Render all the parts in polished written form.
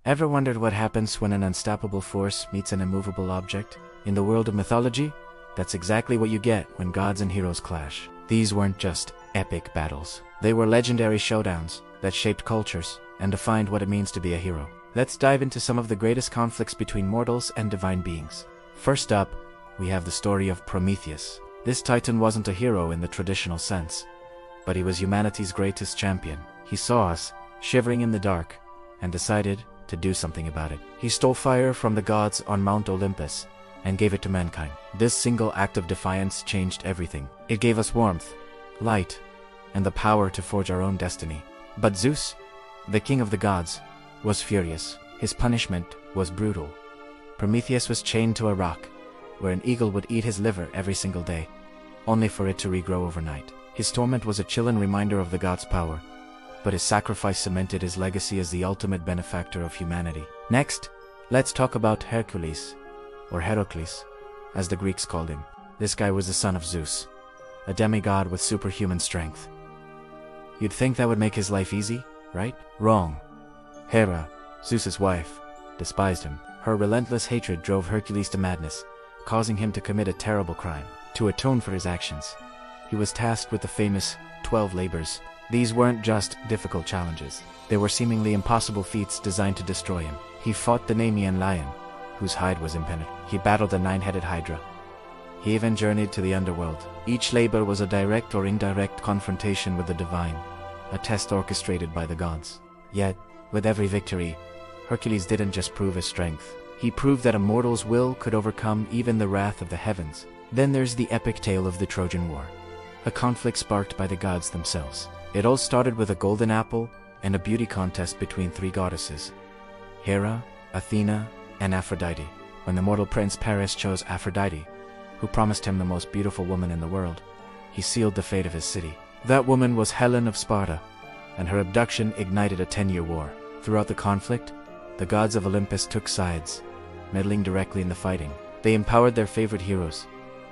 Ever wondered what happens when an unstoppable force meets an immovable object? In the world of mythology, that's exactly what you get when gods and heroes clash. These weren't just epic battles. They were legendary showdowns that shaped cultures and defined what it means to be a hero. Let's dive into some of the greatest conflicts between mortals and divine beings. First up, we have the story of Prometheus. This titan wasn't a hero in the traditional sense, but he was humanity's greatest champion. He saw us shivering in the dark and decided to do something about it. He stole fire from the gods on Mount Olympus and gave it to mankind. This single act of defiance changed everything. It gave us warmth, light, and the power to forge our own destiny. But Zeus, the king of the gods, was furious. His punishment was brutal. Prometheus was chained to a rock, where an eagle would eat his liver every single day, only for it to regrow overnight. His torment was a chilling reminder of the god's power, but his sacrifice cemented his legacy as the ultimate benefactor of humanity. Next, let's talk about Hercules, or Heracles, as the Greeks called him. This guy was the son of Zeus, a demigod with superhuman strength. You'd think that would make his life easy, right? Wrong. Hera, Zeus's wife, despised him. Her relentless hatred drove Hercules to madness, causing him to commit a terrible crime. To atone for his actions, he was tasked with the famous 12 labors. These weren't just difficult challenges. They were seemingly impossible feats designed to destroy him. He fought the Nemean lion, whose hide was impenetrable. He battled the 9-headed hydra. He even journeyed to the underworld. Each labor was a direct or indirect confrontation with the divine, a test orchestrated by the gods. Yet, with every victory, Hercules didn't just prove his strength. He proved that a mortal's will could overcome even the wrath of the heavens. Then there's the epic tale of the Trojan War, a conflict sparked by the gods themselves. It all started with a golden apple and a beauty contest between 3 goddesses, Hera, Athena, and Aphrodite. When the mortal prince Paris chose Aphrodite, who promised him the most beautiful woman in the world, he sealed the fate of his city. That woman was Helen of Sparta, and her abduction ignited a 10-year war. Throughout the conflict, the gods of Olympus took sides, meddling directly in the fighting. They empowered their favorite heroes,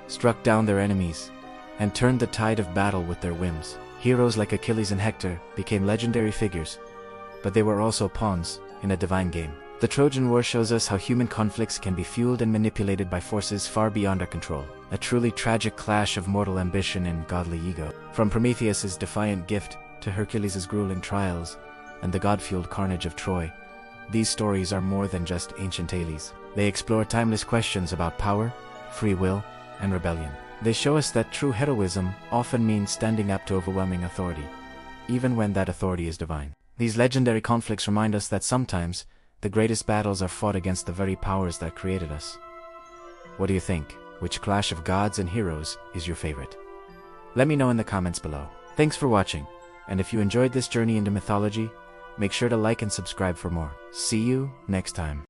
struck down their enemies, and turned the tide of battle with their whims. Heroes like Achilles and Hector became legendary figures, but they were also pawns in a divine game. The Trojan War shows us how human conflicts can be fueled and manipulated by forces far beyond our control. A truly tragic clash of mortal ambition and godly ego. From Prometheus's defiant gift to Hercules' grueling trials and the god-fueled carnage of Troy, these stories are more than just ancient tales. They explore timeless questions about power, free will, and rebellion. They show us that true heroism often means standing up to overwhelming authority, even when that authority is divine. These legendary conflicts remind us that sometimes the greatest battles are fought against the very powers that created us. What do you think? Which clash of gods and heroes is your favorite? Let me know in the comments below. Thanks for watching, and if you enjoyed this journey into mythology, make sure to like and subscribe for more. See you next time.